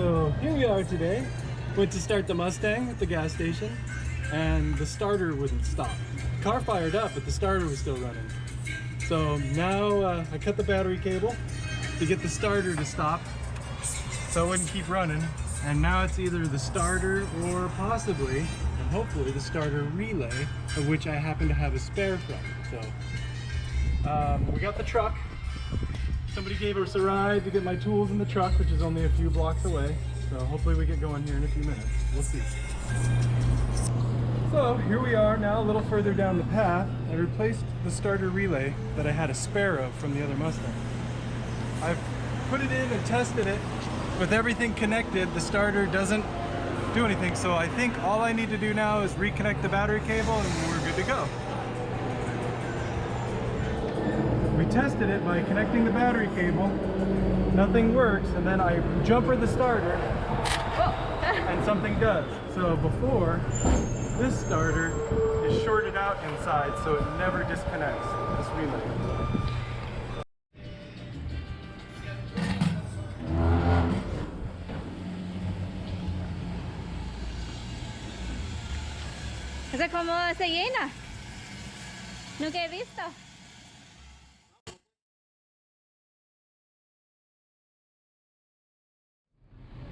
So here we are today. Went to start the Mustang at the gas station and the starter wouldn't stop. The car fired up, but the starter was still running. So now I cut the battery cable to get the starter to stop so it wouldn't keep running. And now it's either the starter or possibly, and hopefully, the starter relay, of which I happen to have a spare from. So we got the truck. Somebody gave us a ride to get my tools in the truck, which is only a few blocks away. So hopefully we get going here in a few minutes. We'll see. So here we are now, a little further down the path. I replaced the starter relay that I had a spare of from the other Mustang. I've put it in and tested it. With everything connected, the starter doesn't do anything. So I think all I need to do now is reconnect the battery cable and we're good to go. We tested it by connecting the battery cable. Nothing works, and then I jumper the starter and something does. So before, this starter is shorted out inside so it never disconnects, this relay. Esa como se llena. Nunca he visto.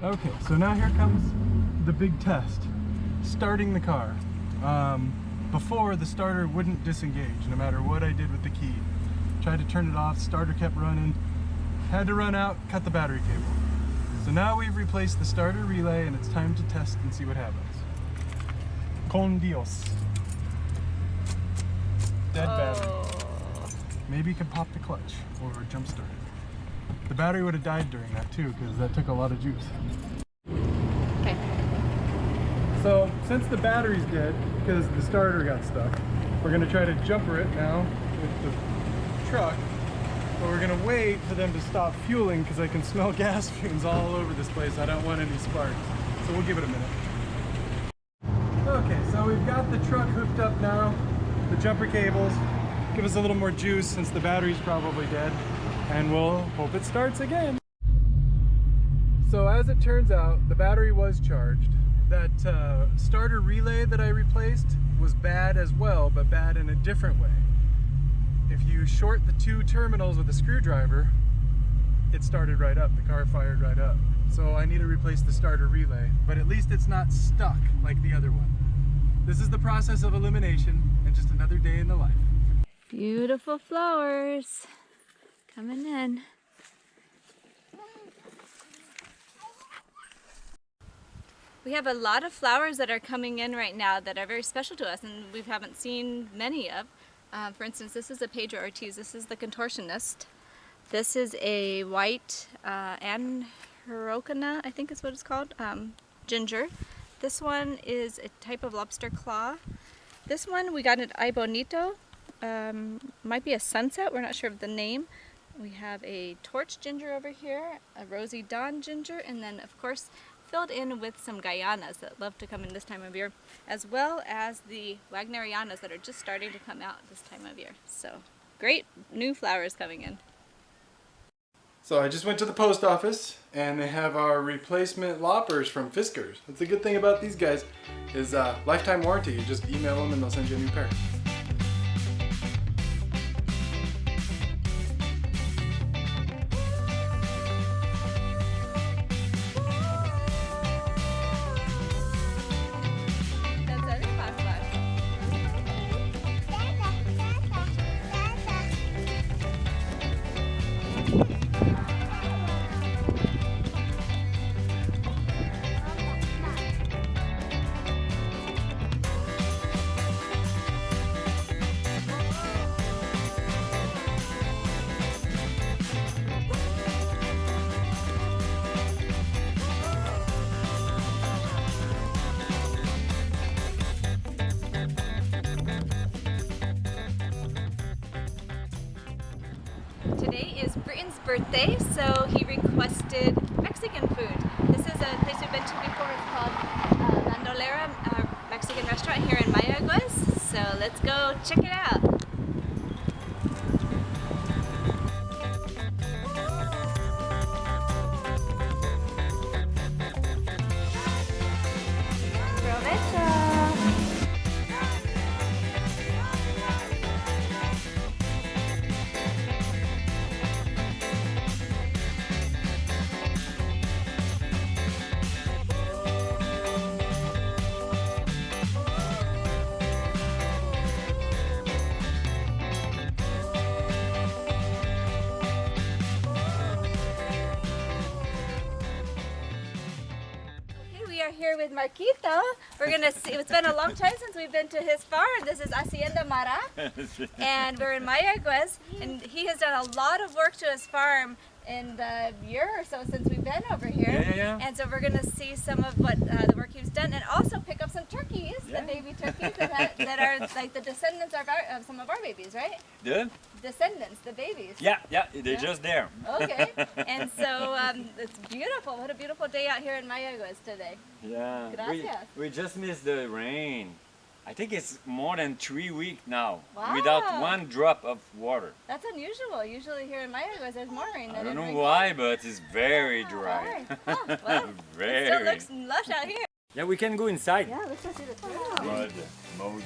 Okay, so now here comes the big test. Starting the car. Before, the starter wouldn't disengage no matter what I did with the key. Tried to turn it off, starter kept running. Had to run out, cut the battery cable. So now we've replaced the starter relay and it's time to test and see what happens. Con Dios. Dead battery. Maybe you can pop the clutch or jump start it. The battery would have died during that too because that took a lot of juice. Okay. So since the battery's dead because the starter got stuck, we're going to try to jumper it now with the truck. But we're going to wait for them to stop fueling because I can smell gas fumes all over this place. I don't want any sparks. So we'll give it a minute. Okay, so we've got the truck hooked up now. The jumper cables give us a little more juice since the battery's probably dead. And we'll hope it starts again. So as it turns out, the battery was charged. That starter relay that I replaced was bad as well, but bad in a different way. If you short the two terminals with a screwdriver, it started right up, the car fired right up. So I need to replace the starter relay, but at least it's not stuck like the other one. This is the process of elimination and just another day in the life. Beautiful flowers coming in. We have a lot of flowers that are coming in right now that are very special to us and we haven't seen many of. For instance, this is a Pedro Ortiz. This is the contortionist. This is a white Anhyrocana, I think is what it's called, ginger. This one is a type of lobster claw. This one we got at Ay Bonito. Might be a sunset, we're not sure of the name. We have a torch ginger over here, a rosy dawn ginger, and then of course filled in with some Guyanas that love to come in this time of year, as well as the Wagnerianas that are just starting to come out this time of year. So great new flowers coming in. So I just went to the post office and they have our replacement loppers from Fiskars. That's the good thing about these guys is lifetime warranty. You just email them and they'll send you a new pair. Today is Britain's birthday, so he requested Mexican food. This is a place we've been to before. It's called Mandala Mexican restaurant here in Mayaguez. So let's go check it out. here with Marquito. We're gonna see. It's been a long time since we've been to his farm. This is Hacienda Marak, and we're in Mayaguez. And he has done a lot of work to his farm in the year or so since we've been over here. Yeah. And so we're gonna see some of what the work he's done, and also pick up some turkeys, the baby turkeys that are like the descendants of some of our babies, right? The? Descendants, the babies. Yeah, they're just there. Okay, and so it's beautiful. What a beautiful day out here in Mayaguez today. Yeah. Gracias. We just missed the rain. I think it's more than 3 weeks now Wow. without one drop of water. That's unusual. Usually here in Mayaguez there's more rain than I don't in know Rincon. why, but it's very dry. Oh, well, Very. it still looks lush out here. Yeah, we can go inside. Yeah, let's go see the turtle. Mode.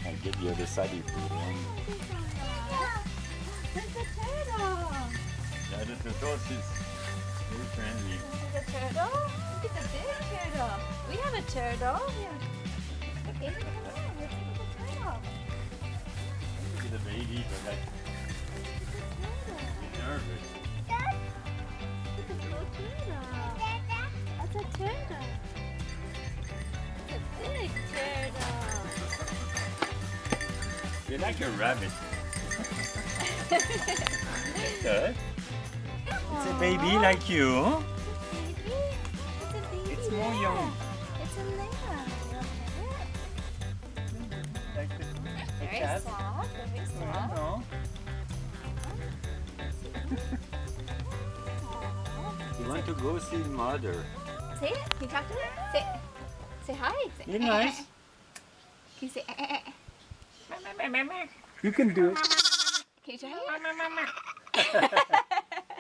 I'll get the other side if you want. Look at the turtle. Yeah, the turtle is very friendly. The turtle? Look at the big turtle. We have a turtle. Okay, come on, let's look at the turtle. Look at the baby, but like, he's nervous. Look at the little turtle. That's a turtle. It's a big turtle. You're like a rabbit. Good. It's a baby like you. It's more young. It's a lamb. Like Very cat. soft, very soft. No. You want to go see mother? Say it. Can you talk to her? Say hi. Say, You're nice. Can you say You can do it. Can you try it?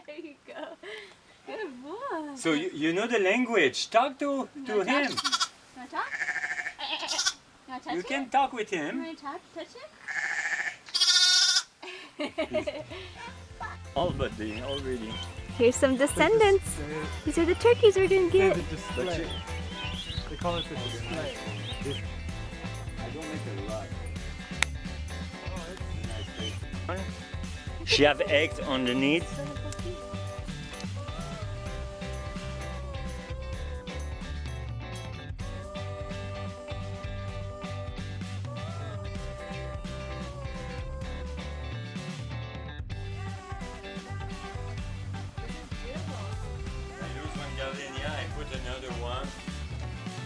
There you go. Good boy. So you know the language. Talk to him. You wanna talk? You wanna touch You it? can talk with You him. wanna touch it? All but they already. Here's some descendants. These are the turkeys we're gonna get. But you, They call it the display. I don't make a lot. She have eggs underneath. I lose one gardenia, I put another one.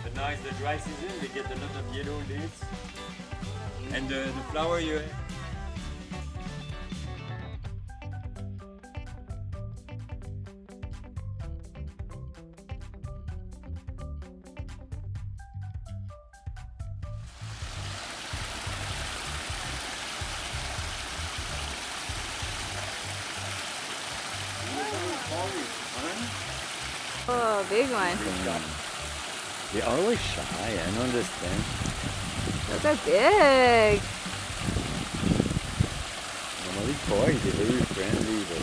But now it's the dry season, they get a lot of yellow leaves. And the flower you Oh, big one. They're always shy, I don't understand. Those are big. Normally boys, they're very friendly, but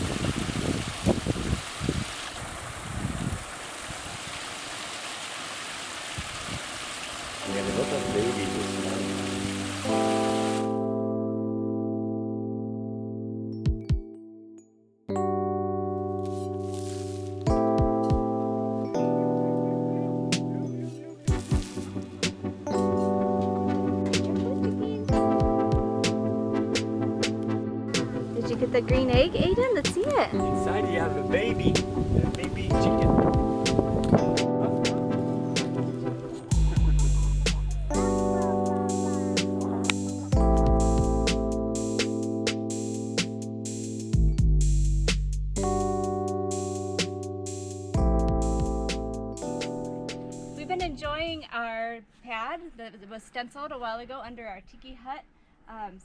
we have a lot of babies this morning. Did you get the green egg, Aiden? Let's see it. Inside you have a baby chicken. We've been enjoying our pad that was stenciled a while ago under our tiki hut.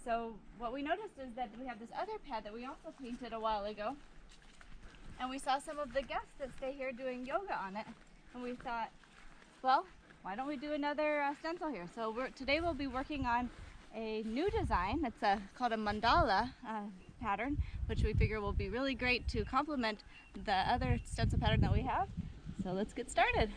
So what we noticed is that we have this other pad that we also painted a while ago. And we saw some of the guests that stay here doing yoga on it. And we thought, well, why don't we do another stencil here? So today we'll be working on a new design. It's called a mandala pattern, which we figure will be really great to complement the other stencil pattern that we have. So let's get started.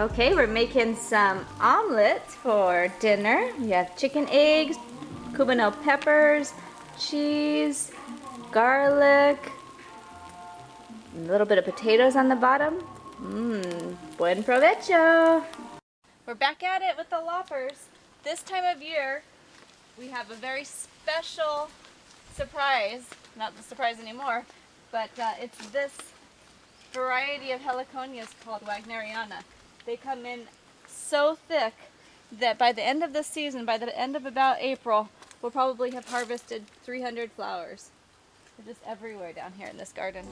Okay, we're making some omelets for dinner. We have chicken eggs, cubano peppers, cheese, garlic, a little bit of potatoes on the bottom. Buen provecho! We're back at it with the loppers. This time of year, we have a very special surprise. Not the surprise anymore, but it's this variety of heliconias called Wagneriana. They come in so thick that by the end of the season, by the end of about April, we'll probably have harvested 300 flowers. They're just everywhere down here in this garden.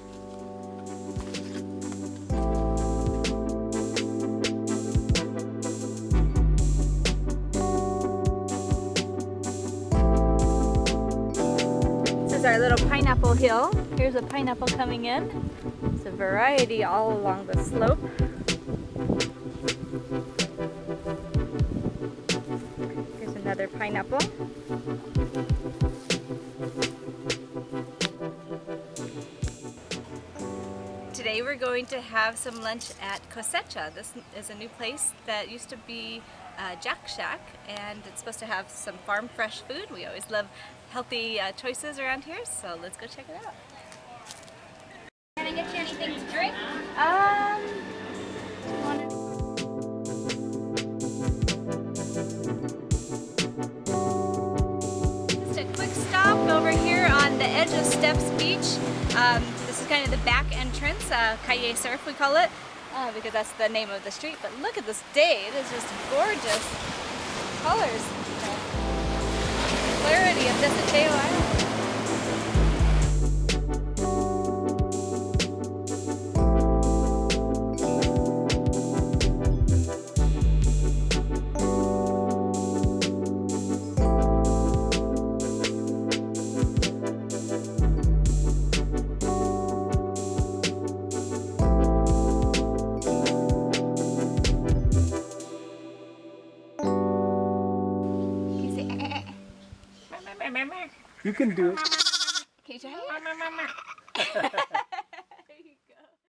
This is our little pineapple hill. Here's a pineapple coming in. It's a variety all along the slope. Here's another pineapple. Today we're going to have some lunch at Cosecha. This is a new place that used to be Jack Shack, and it's supposed to have some farm fresh food. We always love healthy choices around here, so let's go check it out. Can I get you anything to drink? Just a quick stop over here on the edge of Steps Beach. This is kind of the back entrance, Calle Surf we call it, because that's the name of the street. But look at this day, it is just gorgeous colors. Clarity of Desateo Island. You can do it. Can you try it?